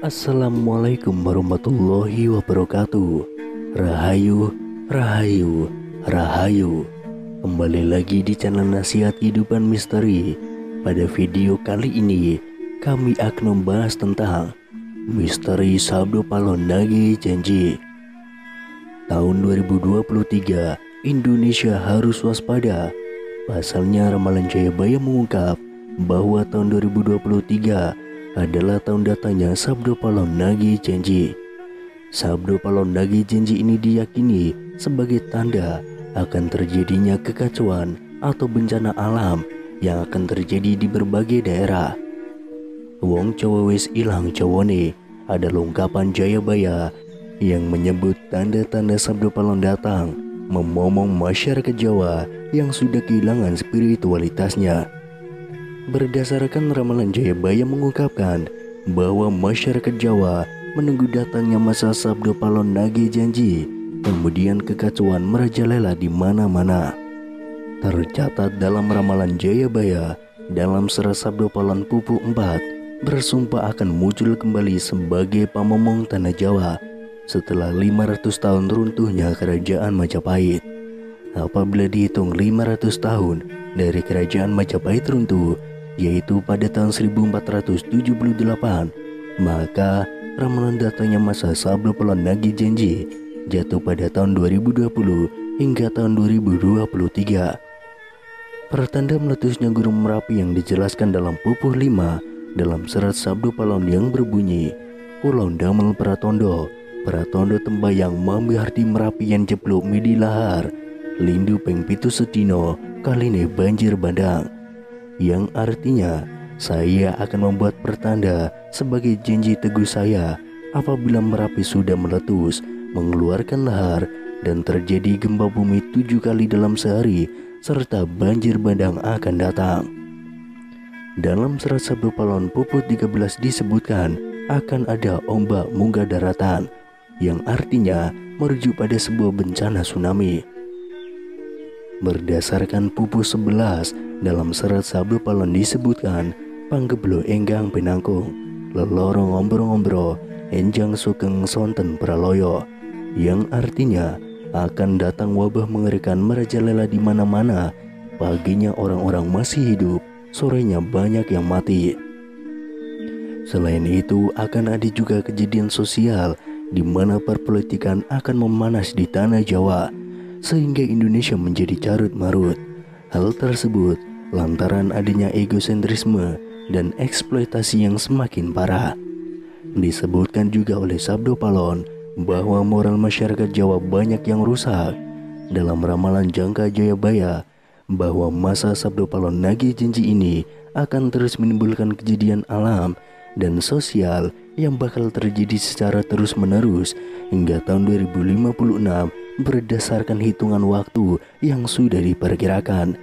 Assalamualaikum warahmatullahi wabarakatuh. Rahayu, rahayu, rahayu. Kembali lagi di channel Nasihat Kehidupan Misteri. Pada video kali ini kami akan membahas tentang misteri Sabdo Palon Nagih Janji. Tahun 2023 Indonesia harus waspada. Pasalnya ramalan Jayabaya mengungkap bahwa tahun 2023 adalah tahun datangnya Sabdo Palon Nagih Janji. Sabdo Palon Nagih Janji ini diyakini sebagai tanda akan terjadinya kekacauan atau bencana alam yang akan terjadi di berbagai daerah. Wong Jawa wis ilang Jawane adalah ungkapan Jayabaya yang menyebut tanda-tanda Sabdo Palon datang, memomong masyarakat Jawa yang sudah kehilangan spiritualitasnya. Berdasarkan ramalan Jayabaya mengungkapkan bahwa masyarakat Jawa menunggu datangnya masa Sabdo Palon Nagih Janji, kemudian kekacauan merajalela di mana-mana. Tercatat dalam ramalan Jayabaya, dalam serat Sabdo Palon Pupu 4 bersumpah akan muncul kembali sebagai pamomong tanah Jawa setelah 500 tahun runtuhnya kerajaan Majapahit. Apabila dihitung 500 tahun dari kerajaan Majapahit runtuh, yaitu pada tahun 1478, maka ramalan datangnya masa Sabdo Palon Nagih Janji jatuh pada tahun 2020 hingga tahun 2023. Pertanda meletusnya Gunung Merapi yang dijelaskan dalam Pupuh 5 dalam serat Sabdo Palon yang berbunyi, Pulau Damel Pratondo, Pratondo tembayang mami harti Merapi yang jeblok midi lahar, lindu peng pitu sedino kaline banjir bandang, yang artinya saya akan membuat pertanda sebagai janji teguh saya apabila Merapi sudah meletus, mengeluarkan lahar dan terjadi gempa bumi 7 kali dalam sehari serta banjir bandang akan datang. Dalam serat Sabdo Palon Pupuh 13 disebutkan akan ada ombak munggah daratan, yang artinya merujuk pada sebuah bencana tsunami. Berdasarkan Pupuh 11 dalam serat Sabdo Palon disebutkan panggeblo enggang penangkung, lelorong ombro-ombro, enjang sugeng sonten praloyo, yang artinya akan datang wabah mengerikan merajalela di mana-mana. Paginya orang-orang masih hidup, sorenya banyak yang mati. Selain itu akan ada juga kejadian sosial di mana perpolitikan akan memanas di tanah Jawa sehingga Indonesia menjadi carut marut. Hal tersebut lantaran adanya egosentrisme dan eksploitasi yang semakin parah. Disebutkan juga oleh Sabdo Palon bahwa moral masyarakat Jawa banyak yang rusak. Dalam ramalan jangka Jayabaya bahwa masa Sabdo Palon Nagih Janji ini akan terus menimbulkan kejadian alam dan sosial yang bakal terjadi secara terus-menerus hingga tahun 2056 berdasarkan hitungan waktu yang sudah diperkirakan.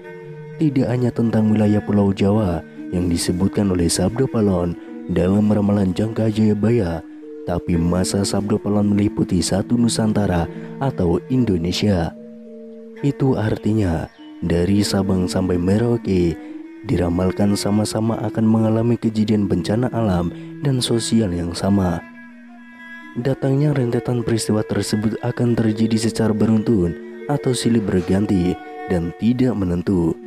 Tidak hanya tentang wilayah Pulau Jawa yang disebutkan oleh Sabdo Palon dalam ramalan jangka Jayabaya, tapi masa Sabdo Palon meliputi satu Nusantara atau Indonesia. Itu artinya dari Sabang sampai Merauke diramalkan sama-sama akan mengalami kejadian bencana alam dan sosial yang sama. Datangnya rentetan peristiwa tersebut akan terjadi secara beruntun atau silih berganti dan tidak menentu.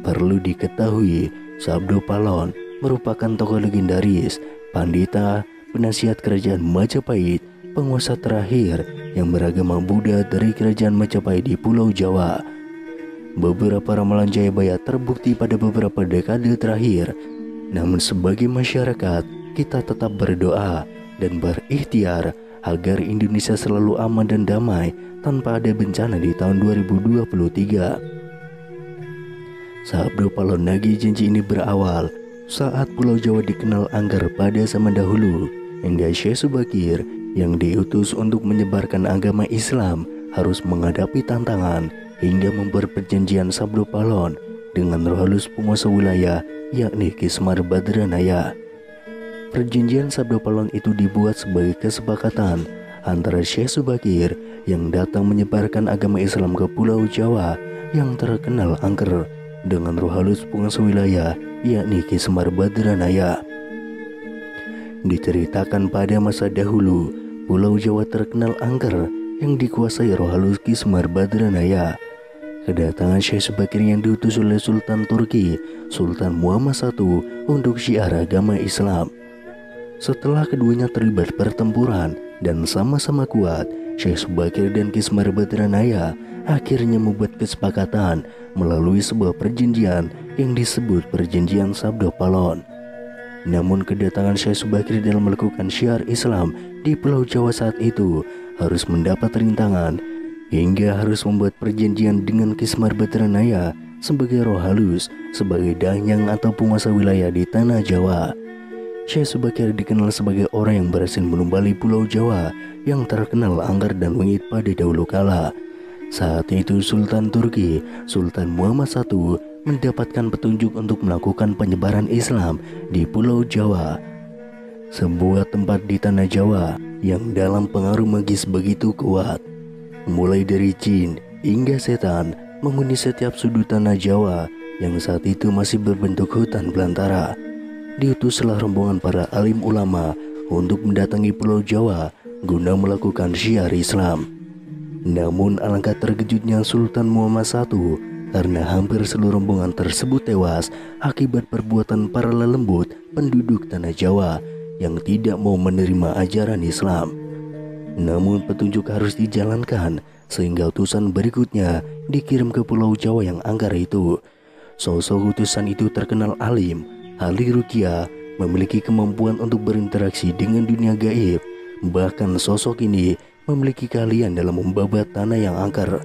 Perlu diketahui, Sabdo Palon merupakan tokoh legendaris, pandita, penasihat kerajaan Majapahit, penguasa terakhir yang beragama Buddha dari kerajaan Majapahit di Pulau Jawa. Beberapa ramalan Jayabaya terbukti pada beberapa dekade terakhir. Namun sebagai masyarakat, kita tetap berdoa dan berikhtiar agar Indonesia selalu aman dan damai tanpa ada bencana di tahun 2023. Sabdo Palon Nagih Janji ini berawal saat Pulau Jawa dikenal angker pada zaman dahulu, hingga Syekh Subakir yang diutus untuk menyebarkan agama Islam harus menghadapi tantangan hingga membuat perjanjian Sabdo Palon dengan roh halus penguasa wilayah yakni Ki Semar Badranaya. Perjanjian Sabdo Palon itu dibuat sebagai kesepakatan antara Syekh Subakir yang datang menyebarkan agama Islam ke Pulau Jawa yang terkenal angker dengan roh halus penguasa wilayah yakni Ki Semar Badranaya. Diceritakan pada masa dahulu, Pulau Jawa terkenal angker yang dikuasai roh halus Ki Semar Badranaya. Kedatangan Syekh Subakir yang diutus oleh Sultan Turki, Sultan Muhammad I, untuk syiar agama Islam. Setelah keduanya terlibat pertempuran dan sama-sama kuat, Syekh Subakir dan Ki Semar Badranaya akhirnya membuat kesepakatan melalui sebuah perjanjian yang disebut Perjanjian Sabdo Palon. Namun kedatangan Syekh Subakir dalam melakukan syiar Islam di Pulau Jawa saat itu harus mendapat rintangan hingga harus membuat perjanjian dengan Ki Semar Badranaya sebagai roh halus, sebagai danyang atau penguasa wilayah di tanah Jawa. Syekh Subakir dikenal sebagai orang yang berhasil menumbali Pulau Jawa yang terkenal angker dan wengit pada dahulu kala. Saat itu Sultan Turki, Sultan Muhammad I, mendapatkan petunjuk untuk melakukan penyebaran Islam di Pulau Jawa, sebuah tempat di tanah Jawa yang dalam pengaruh magis begitu kuat. Mulai dari jin hingga setan menghuni setiap sudut tanah Jawa yang saat itu masih berbentuk hutan belantara. Diutuslah rombongan para alim ulama untuk mendatangi Pulau Jawa guna melakukan syiar Islam. Namun alangkah terkejutnya Sultan Muhammad I karena hampir seluruh rombongan tersebut tewas akibat perbuatan para lelembut penduduk tanah Jawa yang tidak mau menerima ajaran Islam. Namun petunjuk harus dijalankan sehingga utusan berikutnya dikirim ke Pulau Jawa yang angker itu. Sosok utusan itu terkenal alim, ahli ruqyah, memiliki kemampuan untuk berinteraksi dengan dunia gaib. Bahkan sosok ini memiliki keahlian dalam membabat tanah yang angker.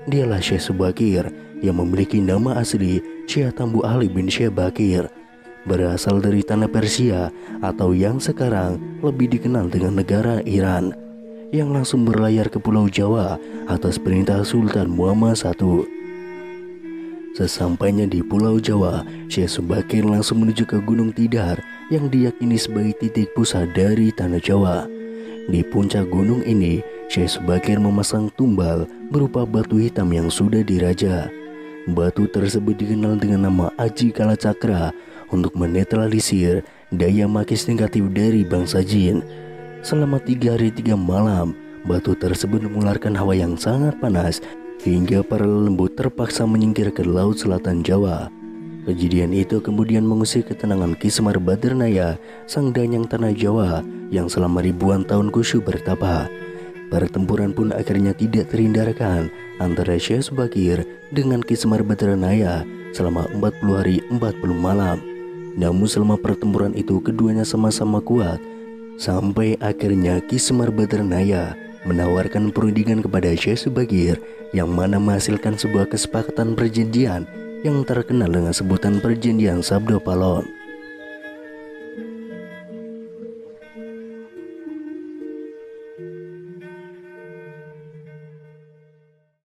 Dialah Syekh Subakir yang memiliki nama asli Syekh Tambu Ali bin Syekh Bakir, berasal dari tanah Persia atau yang sekarang lebih dikenal dengan negara Iran, yang langsung berlayar ke Pulau Jawa atas perintah Sultan Muhammad I. Sesampainya di Pulau Jawa, Syekh Subakir langsung menuju ke Gunung Tidar yang diyakini sebagai titik pusat dari tanah Jawa. Di puncak gunung ini, Syekh Subakir memasang tumbal berupa batu hitam yang sudah diraja. Batu tersebut dikenal dengan nama Aji Kalacakra untuk menetralisir daya magis negatif dari bangsa jin. Selama 3 hari 3 malam, batu tersebut mengeluarkan hawa yang sangat panas hingga para lembut terpaksa menyingkir ke Laut Selatan Jawa. Kejadian itu kemudian mengusir ketenangan Ki Semar Badranaya, sang danyang tanah Jawa yang selama ribuan tahun khusyuk bertapa. Pertempuran pun akhirnya tidak terhindarkan antara Syekh Subakir dengan Ki Semar Badranaya selama 40 hari 40 malam. Namun selama pertempuran itu keduanya sama-sama kuat, sampai akhirnya Ki Semar Badranaya menawarkan perundingan kepada Syekh Subakir yang mana menghasilkan sebuah kesepakatan perjanjian yang terkenal dengan sebutan Perjanjian Sabdo Palon.